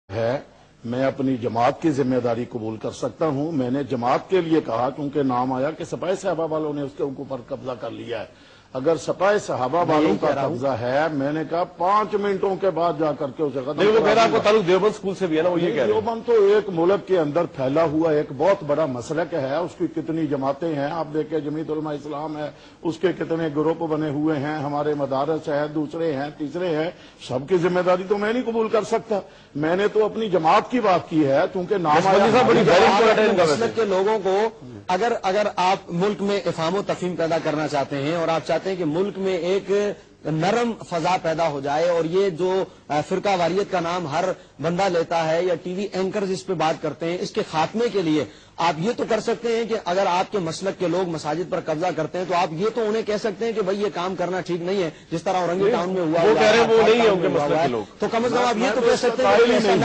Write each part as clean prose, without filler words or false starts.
ہے میں اپنی جماعت کی ذمہ داری قبول کر سکتا ہوں. میں نے جماعت کے لیے کہا کیونکہ نام آیا کہ سپاہ صحابہ والوں نے اس کے اوپر قبضہ کر لیا ہے. اگر سپاہ صحابہ والوں کا قبضہ ہے میں نے کہا 5 منٹوں کے بعد جا کر کے اسے ختم کرا. آپ کو تعلق دیوبند اسکول سے بھی ہے نا, وہ یہ کہہ رہے ہیں دیوبند تو ایک ملک کے اندر پھیلا ہوا ایک بہت بڑا مسلک ہے. اس کی کتنی جماعتیں ہیں آپ دیکھیں, جمیعت علماء اسلام ہے, اس کے کتنے گروپ بنے ہوئے ہیں, ہمارے مدارس ہیں, دوسرے ہیں, تیسرے ہیں. سب کی ذمہ داری تو میں نہیں قبول کر سکتا. میں نے تو اپنی جماعت کی بات کی ہے کیونکہ نام مسلک کے لوگوں کو اگر آپ ملک میں افہام و تفہیم پیدا کرنا چاہتے ہیں اور آپ چاہتے ہیں کہ ملک میں ایک نرم فضا پیدا ہو جائے اور یہ جو فرقہ واریت کا نام ہر بندہ لیتا ہے یا ٹی وی اینکرز اس پہ بات کرتے ہیں, اس کے خاتمے کے لیے آپ یہ تو کر سکتے ہیں کہ اگر آپ کے مسلک کے لوگ مساجد پر قبضہ کرتے ہیں تو آپ یہ تو انہیں کہہ سکتے ہیں کہ بھائی یہ کام کرنا ٹھیک نہیں ہے, جس طرح اورنگی ٹاؤن میں ہوا, وہ کہہ رہے ہیں وہ نہیں ہے ان کے مسلک کے لوگ, تو کم از کم آپ یہ تو کہہ سکتے ہیں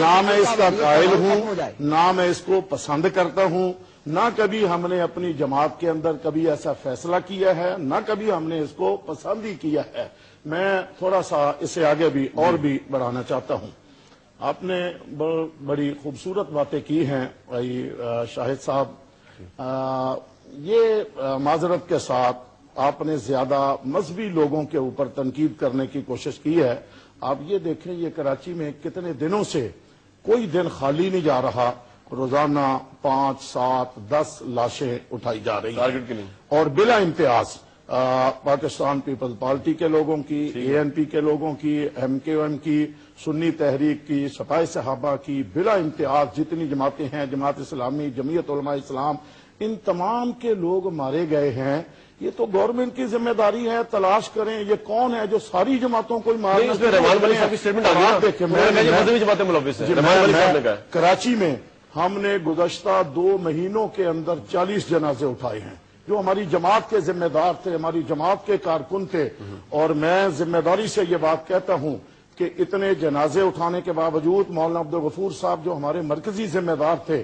نہ میں اس کا قائل ہوں, نہ میں اس کو پسند کرتا ہوں, نہ کبھی ہم نے اپنی جماعت کے اندر کبھی ایسا فیصلہ کیا ہے, نہ کبھی ہم نے اس کو پسند ہی کیا ہے. میں تھوڑا سا اسے آگے بھی اور بھی بڑھانا چاہتا ہوں. آپ نے بڑی خوبصورت باتیں کی ہیں بھائی شاہد صاحب. یہ معذرت کے ساتھ آپ نے زیادہ مذہبی لوگوں کے اوپر تنقید کرنے کی کوشش کی ہے. آپ یہ دیکھیں یہ کراچی میں کتنے دنوں سے کوئی دن خالی نہیں جا رہا, روزانہ 5, 7, 10 لاشیں اٹھائی جا رہی ہیں اور بلا امتیاز پاکستان پیپلز پارٹی کے لوگوں کی, ANP کے لوگوں کی, MKM کی, سنی تحریک کی, سپاہ صحابہ کی, بلا امتیاز جتنی جماعتیں ہیں, جماعت اسلامی, جمعیت علماء اسلام, ان تمام کے لوگ مارے گئے ہیں. یہ تو گورنمنٹ کی ذمہ داری ہے, تلاش کریں یہ کون ہے جو ساری جماعتوں کو کراچی میں ہم نے گزشتہ 2 مہینوں کے اندر 40 جنازے اٹھائے ہیں جو ہماری جماعت کے ذمہ دار تھے, ہماری جماعت کے کارکن تھے. اور میں ذمہ داری سے یہ بات کہتا ہوں کہ اتنے جنازے اٹھانے کے باوجود مولانا عبدالغفور صاحب جو ہمارے مرکزی ذمہ دار تھے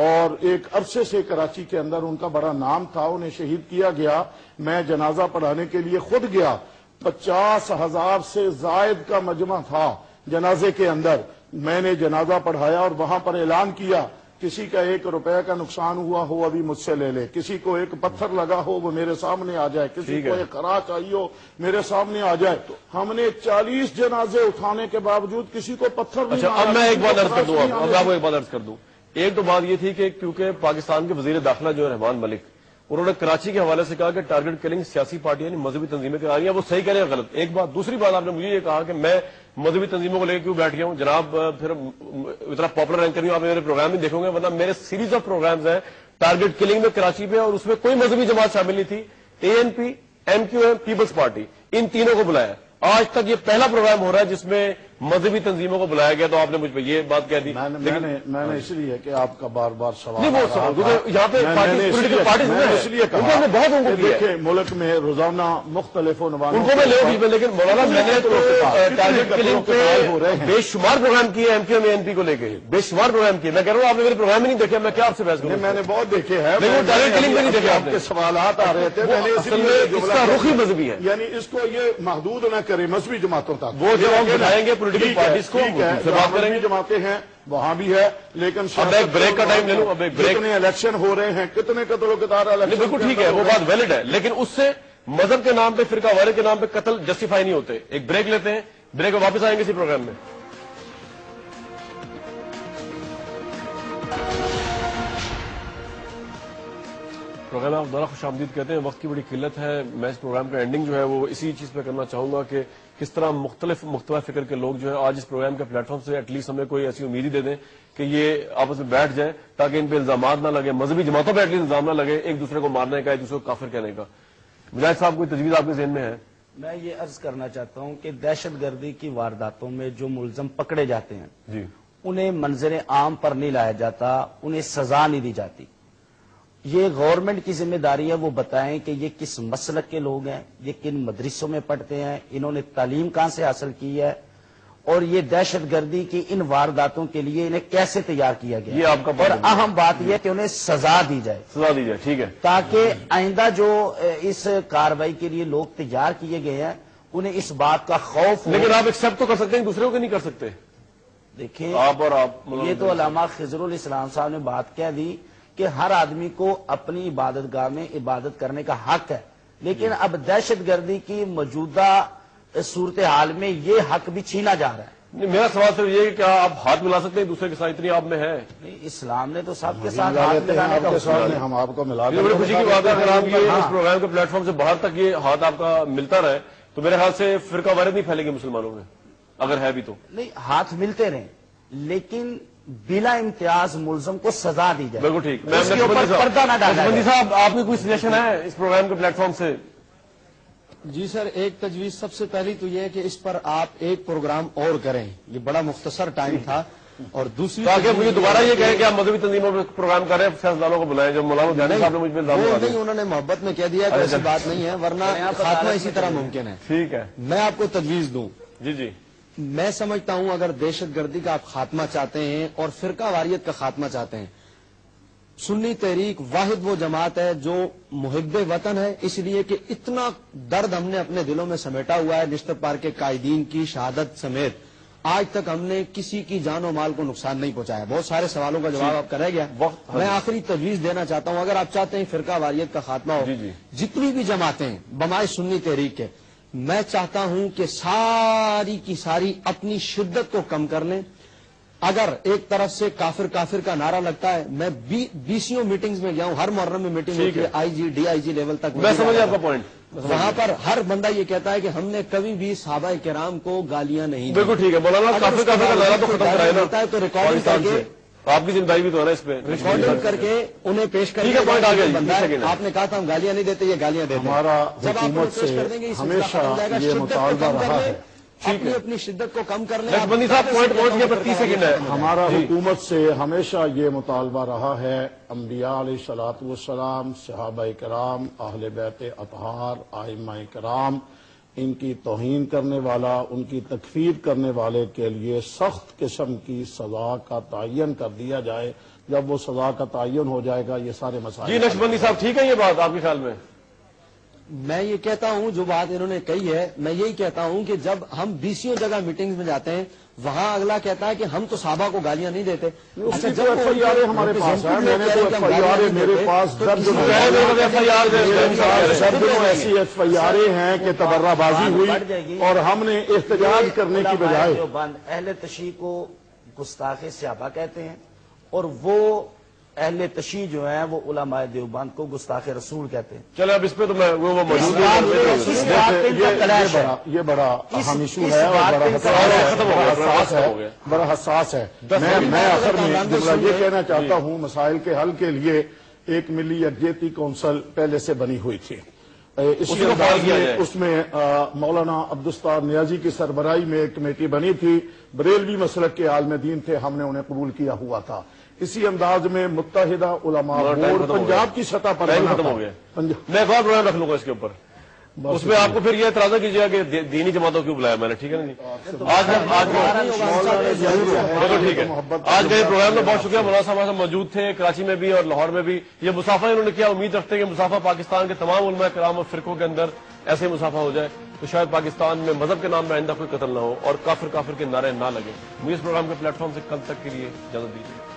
اور ایک عرصے سے کراچی کے اندر ان کا بڑا نام تھا, انہیں شہید کیا گیا. میں جنازہ پڑھانے کے لیے خود گیا, 50,000 سے زائد کا مجمع تھا جنازے کے اندر. میں نے جنازہ پڑھایا اور وہاں پر اعلان کیا کسی کا 1 روپے کا نقصان ہوا ہو ابھی مجھ سے لے لے, کسی کو ایک پتھر لگا ہو وہ میرے سامنے آ جائے, کسی کو ایک خراج چاہیے ہو میرے سامنے آ جائے. ہم نے 40 جنازے اٹھانے کے باوجود کسی کو پتھر نہیں. اب میں ایک بات عرض کر دوں, اب آپ کو ایک بات عرض کر دوں. ایک تو بات یہ تھی کہ کیونکہ پاکستان کے وزیر داخلہ جو ہے رحمان ملک, انہوں نے کراچی کے حوالے سے کہا کہ ٹارگٹ کلنگ سیاسی پارٹیاں یعنی مذہبی تنظیمیں کرا رہی ہیں. وہ صحیح کہہ رہے ہیں غلط, ایک بات. دوسری بات آپ نے مجھے یہ کہا کہ میں مذہبی تنظیموں کو لے کے کیوں بیٹھ گیا ہوں. جناب پھر اتنا پاپولر اینکر نہیں, آپ میرے پروگرام بھی دیکھوں گے, ورنہ میرے سیریز آف پروگرامز ہیں ٹارگٹ کلنگ میں کراچی پہ, اور اس میں کوئی مذہبی جماعت شامل نہیں تھی. ANP, MQM, پیپلز پارٹی, ان تینوں کو بلایا. آج تک یہ پہلا پروگرام ہو رہا ہے جس میں مذہبی تنظیموں کو بلایا گیا, تو آپ نے مجھ پہ یہ بات کہہ دی. میں نے اس لیے کہ آپ کا بار بار سوال یہاں پہ اس لیے کہا دیکھیں ملک میں روزانہ مختلف عنوانوں لیکن مولانا میں نے ٹارگٹ کلنگ پہ بے شمار پروگرام کیے MQM ANP کو لے کے, بے شمار پروگرام کیے. میں کہہ رہا ہوں آپ نے میرے پروگرام میں نہیں دیکھے, میں کیا آپ سے بحث کروں. میں نے بہت دیکھے ہیں, ٹارگٹ کلنگ میں نہیں دیکھے. آپ کے سوالات آ رہے تھے, میں نے اس کا رخ ہی مذہبی ہے, یعنی اس کو یہ محدود نہ کرے مذہبی جماعتوں تک. وہ جو ہم بتائیں گے پولیٹیکل پارٹیز کو بات کریں گے, جماعتیں ہیں وہاں بھی ہے, لیکن اب ایک بریک کا ٹائم لے لوں. اب ایک بریک, کتنے الیکشن ہو رہے ہیں, کتنے قتل و قتال الیکشن, بالکل ٹھیک ہے, وہ بات ویلڈ ہے, لیکن اس سے مذہب کے نام پہ, فرقہ وارے کے نام پہ قتل جسٹیفائی نہیں ہوتے. ایک بریک لیتے ہیں, بریک میں واپس آئیں گے اسی پروگرام میں. پروگرام آپ دوبارہ خوش آمدید کہتے ہیں. وقت کی بڑی قلت ہے. میں اس پروگرام کا اینڈنگ جو ہے وہ اسی چیز پہ کرنا چاہوں گا کہ کس طرح مختلف فکر کے لوگ جو ہے آج اس پروگرام کے پلیٹ فارم سے ایٹ لیسٹ ہمیں کوئی ایسی امید ہی دے دیں کہ یہ آپس میں بیٹھ جائیں تاکہ ان پہ الزامات نہ لگے, مذہبی جماعتوں پہ ایٹ لیسٹ الزام نہ لگے ایک دوسرے کو مارنے کا, ایک دوسرے کو کافر کہنے کا. مجاہد صاحب کوئی تجویز آپ کے ذہن میں ہے؟ میں یہ عرض کرنا چاہتا ہوں کہ دہشت گردی کی وارداتوں میں جو ملزم پکڑے جاتے ہیں جی, انہیں منظر عام پر نہیں لایا جاتا, انہیں سزا نہیں دی جاتی. یہ گورنمنٹ کی ذمہ داری ہے وہ بتائیں کہ یہ کس مسلک کے لوگ ہیں, یہ کن مدرسوں میں پڑھتے ہیں, انہوں نے تعلیم کہاں سے حاصل کی ہے, اور یہ دہشت گردی کی ان وارداتوں کے لیے انہیں کیسے تیار کیا گیا. یہ آپ کا اور اہم بات یہ کہ انہیں سزا دی جائے, ٹھیک ہے, تاکہ آئندہ جو اس کارروائی کے لیے لوگ تیار کیے گئے ہیں انہیں اس بات کا خوف. لیکن آپ ایکسپٹ تو کر سکتے ہیں, دوسرے کو نہیں کر سکتے. دیکھیں آپ اور آپ یہ تو علامہ خضر الاسلام صاحب نے بات کہہ دی کہ ہر آدمی کو اپنی عبادت گاہ میں عبادت کرنے کا حق ہے، لیکن اب دہشت گردی کی موجودہ صورتحال میں یہ حق بھی چھینا جا رہا ہے۔ میرا سوال صرف یہ ہے کہ کیا آپ ہاتھ ملا سکتے ہیں دوسرے کے ساتھ، اتنی آپ میں ہے؟ نہیں، اسلام نے تو سب کے ساتھ ملا ہاتھ لیتے ہیں ملانے آپ کا کے حکم ساتھ دیا۔ ہم آپ کو ملا یہ بڑی خوشی کی بات ہے اگر آپ یہ ہاں۔ اس پروگرام کے پلیٹ فارم سے باہر تک یہ ہاتھ آپ کا ملتا رہے تو میرے خیال سے فرقہ وارد نہیں پھیلے گی مسلمانوں میں، اگر ہے بھی تو۔ نہیں، ہاتھ ملتے رہیں لیکن بلا امتیاز ملزم کو سزا دی جائے، بالکل ٹھیک۔ اس کے اوپر پردہ نہ ڈالا نقشبندی جائے۔ صاحب، آپ کی کوئی سجیشن ہے اس پروگرام کے پلیٹ فارم سے؟ جی سر، ایک تجویز سب سے پہلی تو یہ ہے کہ اس پر آپ ایک پروگرام اور کریں، یہ بڑا مختصر ٹائم تھا، اور دوسری تاکہ مجھے تجویز دوبارہ یہ کہیں کہ آپ مذہبی تنظیموں میں پروگرام کر رہے ہیں، سیاستدانوں کو بلائیں، جو مولانا جانی صاحب نے مجھ پہ الزام وہ لگا نہیں، دیا۔ انہوں نے محبت میں کہہ دیا کہ ایسی بات نہیں ہے، ورنہ خاتمہ اسی طرح ممکن ہے۔ ٹھیک ہے میں آپ کو تجویز دوں، جی جی، میں سمجھتا ہوں اگر دہشت گردی کا آپ خاتمہ چاہتے ہیں اور فرقہ واریت کا خاتمہ چاہتے ہیں، سنی تحریک واحد وہ جماعت ہے جو محب وطن ہے، اس لیے کہ اتنا درد ہم نے اپنے دلوں میں سمیٹا ہوا ہے نشتر پار کے قائدین کی شہادت سمیت، آج تک ہم نے کسی کی جان و مال کو نقصان نہیں پہنچایا۔ بہت سارے سوالوں کا جواب آپ کا رہ گیا، میں آخری تجویز دینا چاہتا ہوں، اگر آپ چاہتے ہیں فرقہ واریت کا خاتمہ ہو، جی جی، جتنی بھی جماعتیں ہیں بمائے سنی تحریک کے، میں چاہتا ہوں کہ ساری کی ساری اپنی شدت کو کم کر لیں۔ اگر ایک طرف سے کافر کافر کا نعرہ لگتا ہے، میں 20 میٹنگز میں گیا ہوں، ہر محرم میں میٹنگ ہوتی ہے، آئی G D I G level تک، میں سمجھ آپ کا پوائنٹ۔ وہاں پر ہر بندہ یہ کہتا ہے کہ ہم نے کبھی بھی صحابہ کرام کو گالیاں نہیں دی۔ بالکل ٹھیک ہے مولانا، اگر کافر اس کے کافر کا نعرہ تو ختم کرائے نا ہوتا ہے تو ریکارڈنگ کر پاکستان کے سے، آپ کی ذمہ داری بھی تو ہے نا اس پہ، ریکارڈنگ کر کے انہیں پیش کریں۔ ٹھیک ہے، پوائنٹ آ گیا جی، بندہ ہے، 20 سیکنڈ ہے۔ آپ نے کہا تھا ہم گالیاں نہیں دیتے، یہ گالیاں دیتے ہیں۔ ہمارا جب آپ حکومت پیش سے کر دیں گے، یہ سلسلہ ہمیشہ ختم ہو جائے گا۔ یہ شدت کو مطالبہ کم کر رہا لیں، ہے۔ اپنی شدت کو کم کر لیں۔ نقشبندی صاحب پوائنٹ پہنچ گیا، 30 سیکنڈ ہے۔ ہمارا حکومت سے ہمیشہ یہ مطالبہ رہا ہے، انبیاء علیہ الصلوۃ والسلام، صحابہ کرام، اہل بیت اطہار، ائمہ کرام، ان کی توہین کرنے والا، ان کی تکفیر کرنے والے کے لیے سخت قسم کی سزا کا تعین کر دیا جائے۔ جب وہ سزا کا تعین ہو جائے گا یہ سارے مسائل۔ جی نقشبندی صاحب، ٹھیک ہے یہ بات آپ کے خیال میں؟ میں یہ کہتا ہوں جو بات انہوں نے کہی ہے، میں یہی کہتا ہوں کہ جب ہم 20 جگہ میٹنگز میں جاتے ہیں، وہاں اگلا کہتا ہے کہ ہم تو صحابہ کو گالیاں نہیں دیتے۔ اچھا، جب ایف آئی آر ہمارے پاس ہے، میں نے تو ایف آئی آر میرے پاس درجنوں ایسی ایف آئی آر ہیں کہ تبرہ بازی ہوئی اور ہم نے احتجاج کرنے کی بجائے اہل تشیع کو گستاخ صحابہ کہتے ہیں، اور وہ اہل تشیع جو ہیں وہ علماء دیوبند کو گستاخ رسول کہتے ہیں۔ چلے اب اس پہ تو میں وہ موجود اس بات پہ ان کا کلیش ہے۔ یہ بڑا اہم ایشو ہے اور بڑا حساس ہے۔ میں آخر میں جملہ یہ کہنا چاہتا ہوں، مسائل کے حل کے لیے ایک ملی یکجہتی کونسل پہلے سے بنی ہوئی تھی، اسی انداز میں اس میں مولانا عبدالستار نیازی کی سربراہی میں ایک کمیٹی بنی تھی، بریلوی مسلک کے عالم دین تھے، ہم نے انہیں قبول کیا ہوا تھا۔ اسی انداز میں متحدہ علماء بورڈ پنجاب کی سطح پر ختم ہو گیا۔ میں ایک اور پروگرام رکھ لوں گا اس کے اوپر، اس میں آپ کو پھر یہ اعتراض کیجیے گا کہ دینی جماعتوں کیوں بلایا میں نے، ٹھیک ہے نا جی؟ آج ٹھیک ہے، آج کا یہ پروگرام میں بہت شکریہ، مولانا صاحب ہمارے موجود تھے کراچی میں بھی اور لاہور میں بھی۔ یہ مسافہ انہوں نے کیا، امید رکھتے ہیں کہ مسافہ پاکستان کے تمام علماء کرام اور فرقوں کے اندر ایسے مسافہ ہو جائے تو شاید پاکستان میں مذہب کے نام میں آئندہ کوئی قتل نہ ہو اور کافر کافر کے نعرے نہ لگے۔ مجھے اس پروگرام کے پلیٹ فارم سے کل تک کے لیے اجازت دیجیے۔